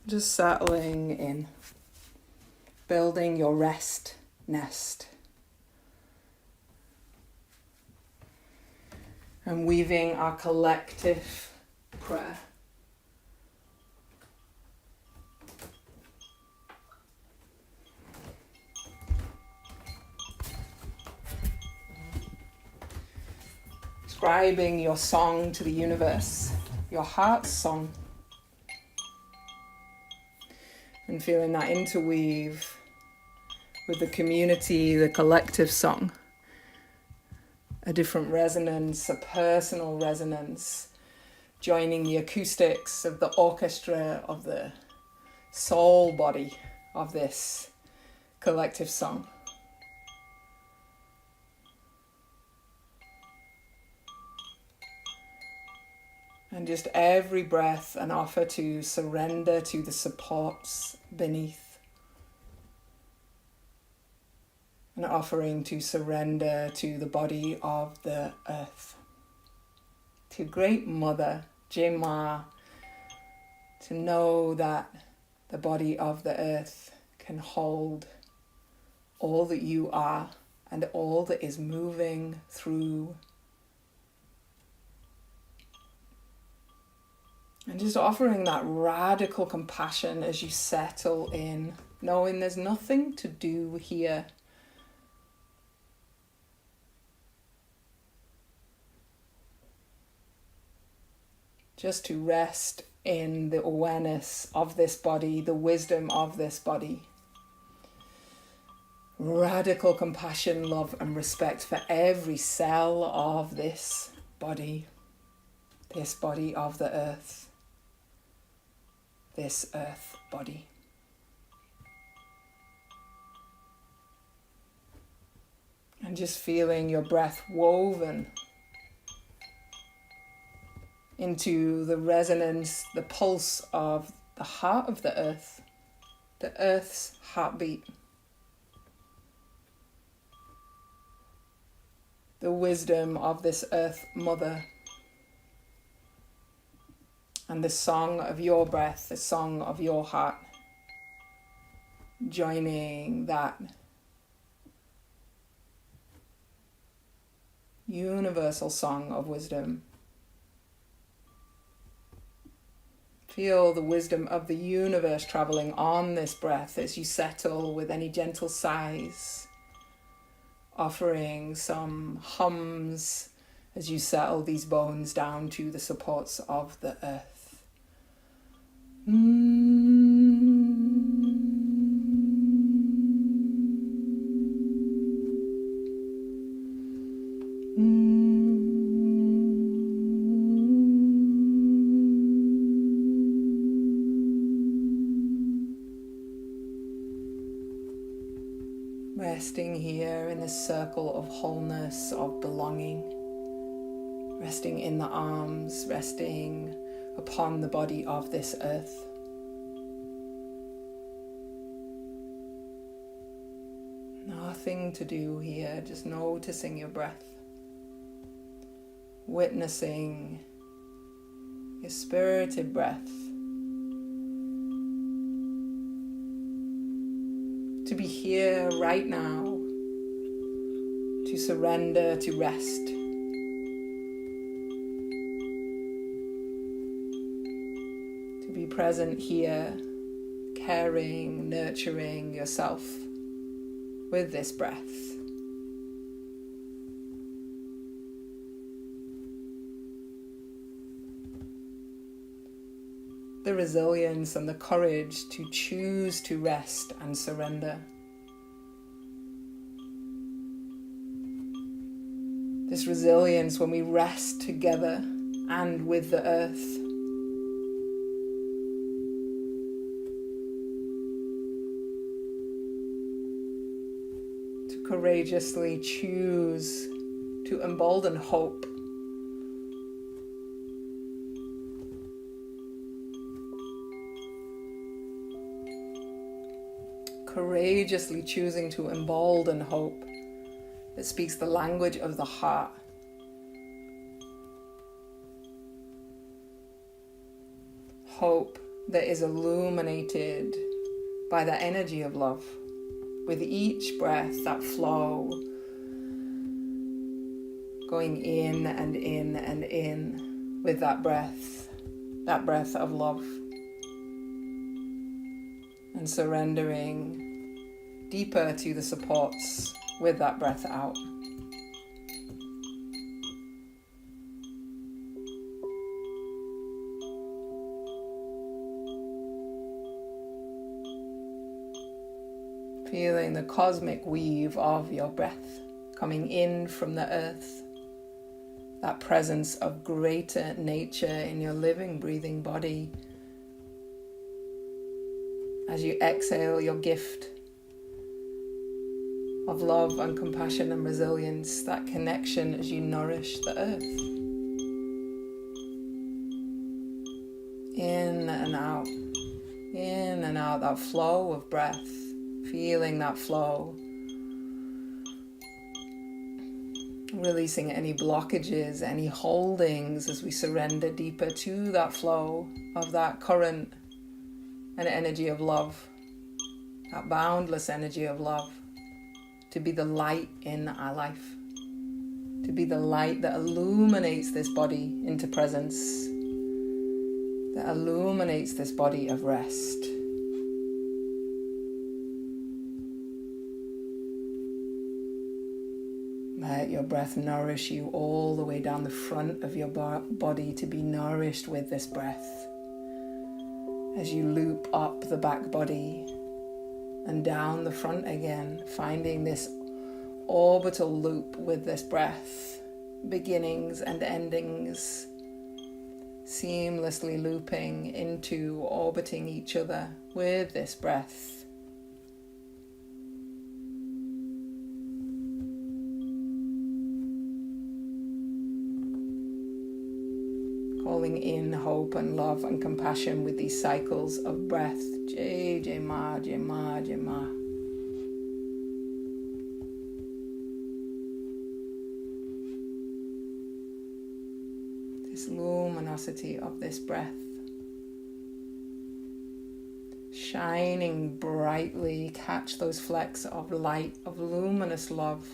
Just settling in, building your rest nest, and weaving our collective prayer. Describing your song to the universe, your heart's song, and feeling that interweave with the community, the collective song. A different resonance, a personal resonance, joining the acoustics of the orchestra, of the soul body of this collective song. And just every breath an offer to surrender to the supports beneath. An offering to surrender to the body of the earth. To Great Mother, Jema, to know that the body of the earth can hold all that you are and all that is moving through. And just offering that radical compassion as you settle in, knowing there's nothing to do here. Just to rest in the awareness of this body, the wisdom of this body. Radical compassion, love and respect for every cell of this body of the earth. This earth body. And just feeling your breath woven into the resonance, the pulse of the heart of the earth's heartbeat. The wisdom of this earth mother. And the song of your breath, the song of your heart, joining that universal song of wisdom. Feel the wisdom of the universe traveling on this breath as you settle with any gentle sighs, offering some hums as you settle these bones down to the supports of the earth. Resting here in this circle of wholeness, of belonging. Resting in the arms, resting upon the body of this earth. Nothing to do here, just noticing your breath. Witnessing your spirited breath. To be here right now, to surrender, to rest. To be present here, caring, nurturing yourself with this breath. The resilience and the courage to choose to rest and surrender. This resilience when we rest together and with the earth. To courageously choose to embolden hope. Courageously choosing to embolden hope that speaks the language of the heart. Hope that is illuminated by the energy of love. With each breath, that flow going in and in and in with that breath of love. And surrendering deeper to the supports with that breath out. Feeling the cosmic weave of your breath coming in from the earth. That presence of greater nature in your living, breathing body. As you exhale your gift of love and compassion and resilience, that connection as you nourish the earth. In and out, that flow of breath. Feeling that flow. Releasing any blockages, any holdings as we surrender deeper to that flow of that current and energy of love. That boundless energy of love. To be the light in our life. To be the light that illuminates this body into presence. That illuminates this body of rest. Let your breath nourish you all the way down the front of your body to be nourished with this breath. As you loop up the back body and down the front again, finding this orbital loop with this breath, beginnings and endings, seamlessly looping into orbiting each other with this breath. Calling in hope and love and compassion with these cycles of breath. Jai, Jai Ma, Jai Ma, Jai Ma. This luminosity of this breath. Shining brightly, catch those flecks of light, of luminous love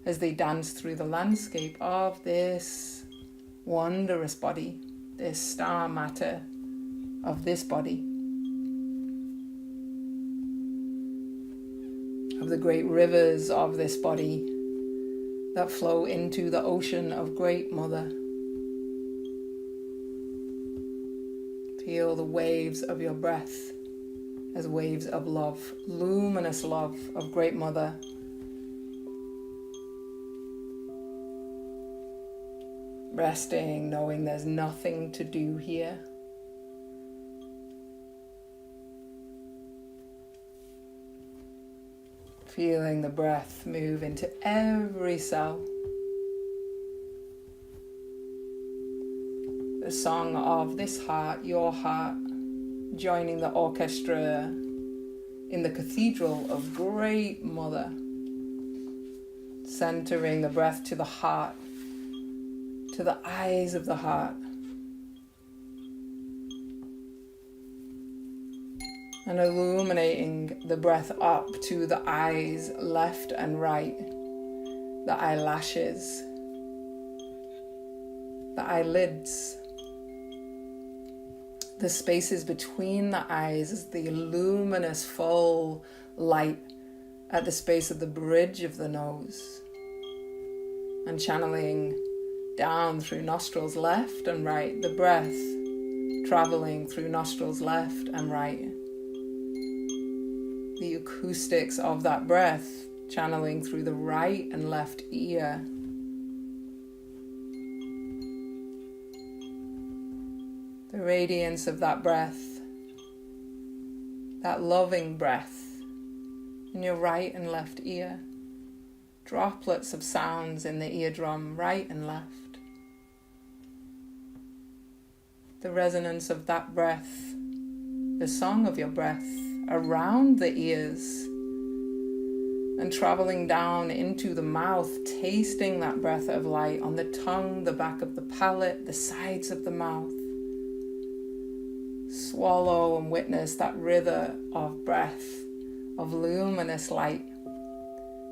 as they dance through the landscape of this wondrous body, this star matter of this body, of the great rivers of this body that flow into the ocean of Great Mother. Feel the waves of your breath as waves of love, luminous love of Great Mother. Resting, knowing there's nothing to do here. Feeling the breath move into every cell. The song of this heart, your heart, joining the orchestra in the cathedral of Great Mother. Centering the breath to the heart, to the eyes of the heart. And illuminating the breath up to the eyes, left and right, the eyelashes, the eyelids, the spaces between the eyes as the luminous full light at the space of the bridge of the nose, and channeling down through nostrils left and right, the breath traveling through nostrils left and right. The acoustics of that breath channeling through the right and left ear. The radiance of that breath, that loving breath in your right and left ear. Droplets of sounds in the eardrum, right and left. The resonance of that breath, the song of your breath around the ears and traveling down into the mouth, tasting that breath of light on the tongue, the back of the palate, the sides of the mouth. swallow and witness that river of breath, of luminous light,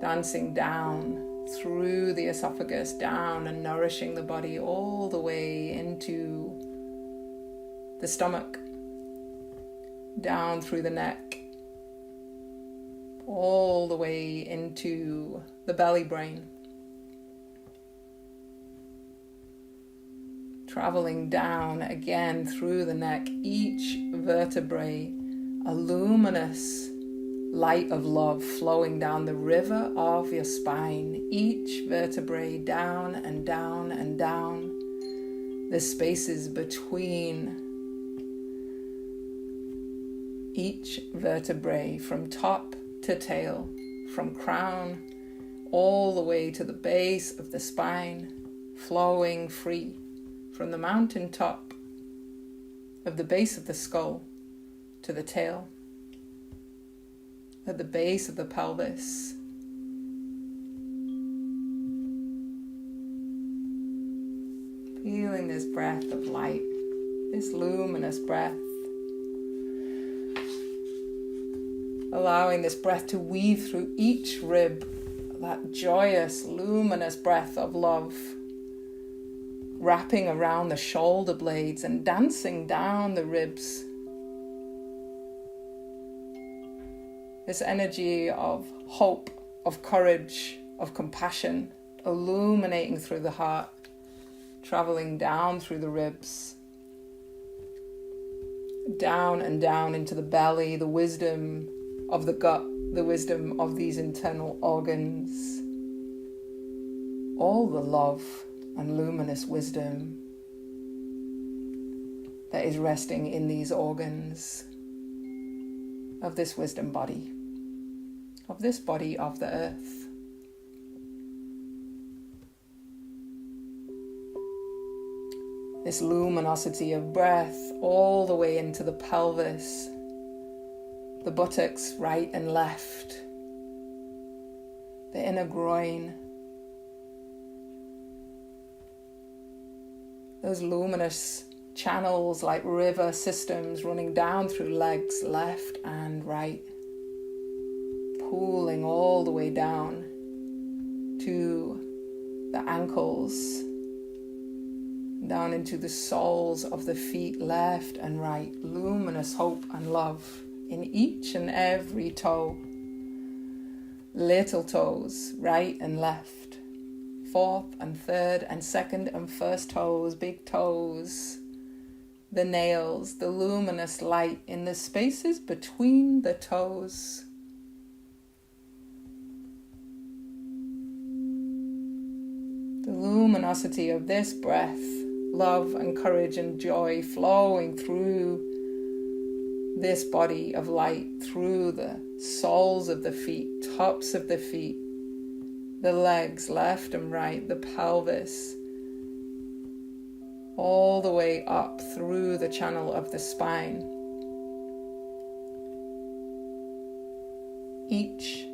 dancing down through the esophagus, down and nourishing the body all the way into the stomach, down through the neck, all the way into the belly brain, traveling down again through the neck, each vertebrae, a luminous light of love flowing down the river of your spine, each vertebrae down and down and down, the spaces between each vertebrae from top to tail, from crown all the way to the base of the spine, flowing free from the mountain top of the base of the skull to the tail, at the base of the pelvis. Feeling this breath of light, this luminous breath. Allowing this breath to weave through each rib, that joyous, luminous breath of love, wrapping around the shoulder blades and dancing down the ribs. This energy of hope, of courage, of compassion, illuminating through the heart, traveling down through the ribs, down and down into the belly, the wisdom of the gut, the wisdom of these internal organs, all the love and luminous wisdom that is resting in these organs of this wisdom body, of this body of the earth. This luminosity of breath all the way into the pelvis, the buttocks right and left, the inner groin, those luminous channels like river systems running down through legs left and right, pooling all the way down to the ankles, down into the soles of the feet left and right, luminous hope and love in each and every toe, little toes right and left, fourth and third and second and first toes, big toes, the nails, the luminous light in the spaces between the toes. The luminosity of this breath, love and courage and joy flowing through this body of light, through the soles of the feet, tops of the feet, the legs left and right, the pelvis, all the way up through the channel of the spine. Each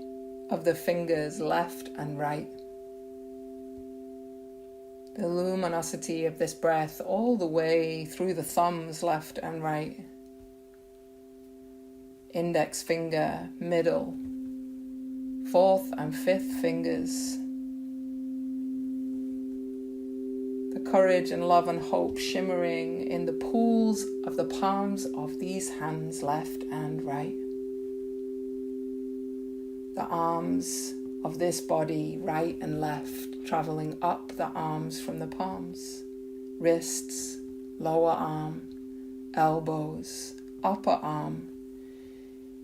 of the fingers left and right. The luminosity of this breath all the way through the thumbs left and right. Index finger, middle, fourth and fifth fingers. The courage and love and hope shimmering in the pools of the palms of these hands left and right. The arms of this body right and left, traveling up the arms from the palms, wrists, lower arm, elbows, upper arm,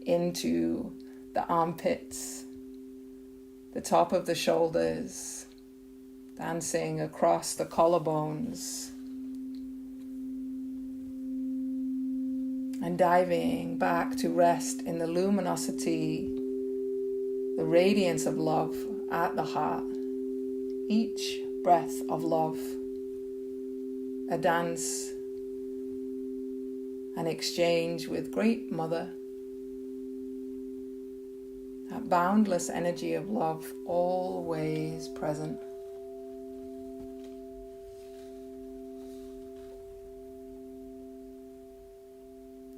into the armpits, the top of the shoulders, dancing across the collarbones, and diving back to rest in the luminosity, the radiance of love at the heart. Each breath of love, a dance, an exchange with Great Mother. That boundless energy of love always present.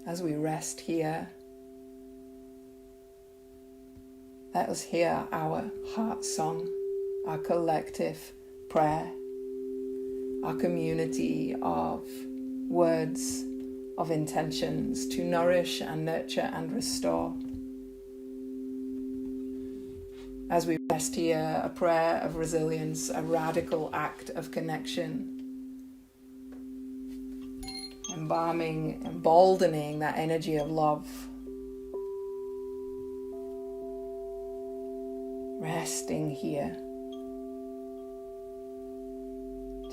As we rest here, let us hear our heart song, our collective prayer, our community of words, of intentions to nourish and nurture and restore. As we rest here, a prayer of resilience, a radical act of connection, emboldening that energy of love. Resting here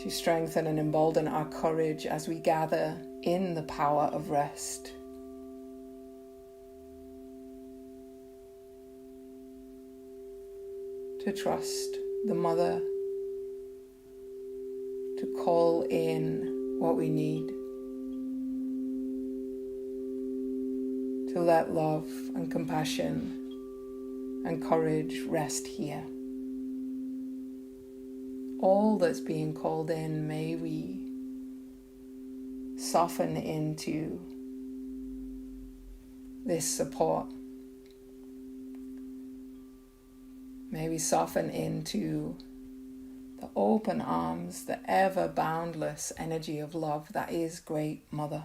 to strengthen and embolden our courage as we gather in the power of rest. To trust the Mother, to call in what we need, to let love and compassion and courage rest here. All that's being called in, may we soften into this support. May we soften into the open arms, the ever boundless energy of love that is Great Mother.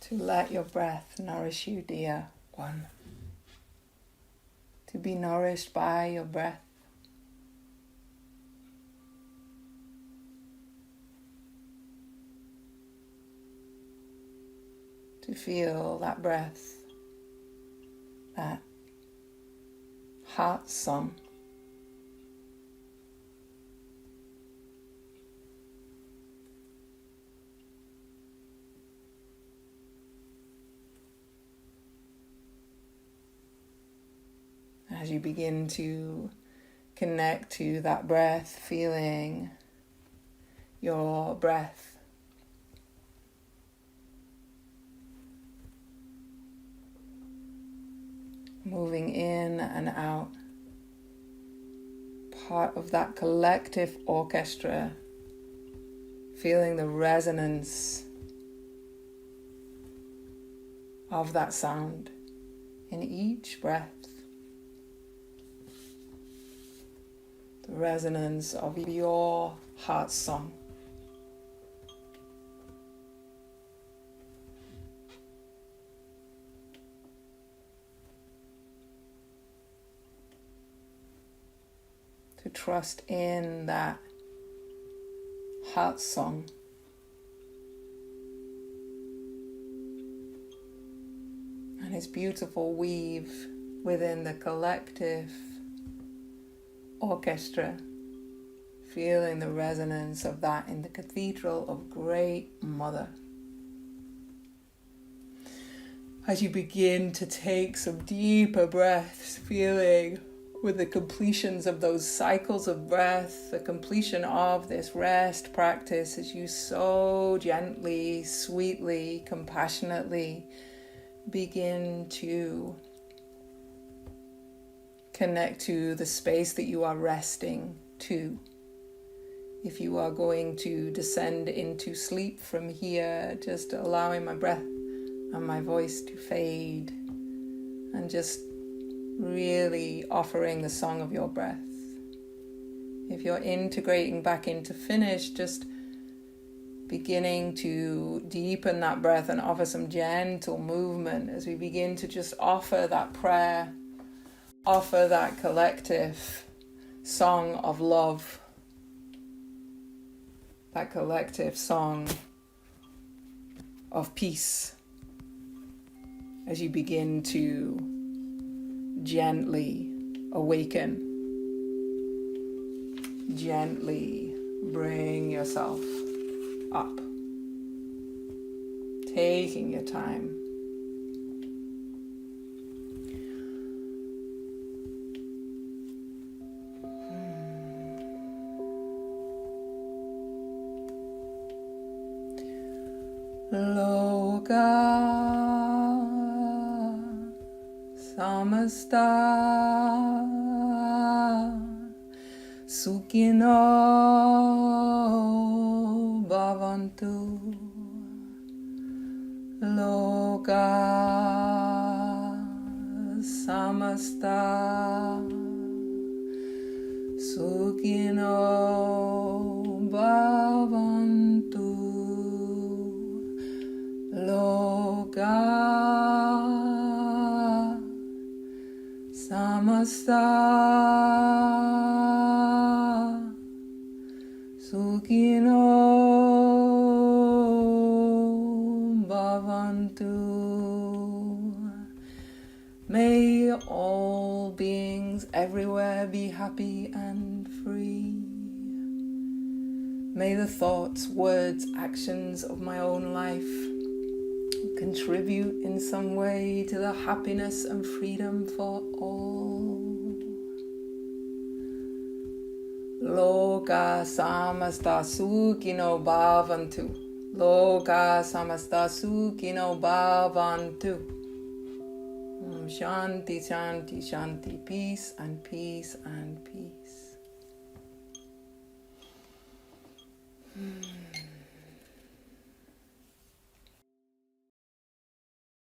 To let your breath nourish you, dear one. To be nourished by your breath. To feel that breath, that heart song. As you begin to connect to that breath, feeling your breath moving in and out, part of that collective orchestra, feeling the resonance of that sound in each breath. The resonance of your heart song. To trust in that heart song. And its beautiful weave within the collective orchestra, feeling the resonance of that in the cathedral of Great Mother. As you begin to take some deeper breaths, feeling with the completions of those cycles of breath, the completion of this rest practice, as you so gently, sweetly, compassionately begin to connect to the space that you are resting to. If you are going to descend into sleep from here, just allowing my breath and my voice to fade and just really offering the song of your breath. If you're integrating back into finish, just beginning to deepen that breath and offer some gentle movement as we begin to just offer that prayer, offer that collective song of love, that collective song of peace, as you begin to gently awaken, gently bring yourself up, taking your time. Loka samasta sukhino bhavantu. Loka samasta sukhino bhavantu. Loka samasta sukhino bhavantu. May all beings everywhere be happy and free. May the thoughts, words, actions of my own life contribute in some way to the happiness and freedom for all. Loka samasta sukhino bhavantu. Loka samasta sukhino bhavantu. Shanti, shanti, shanti. Peace and peace and peace.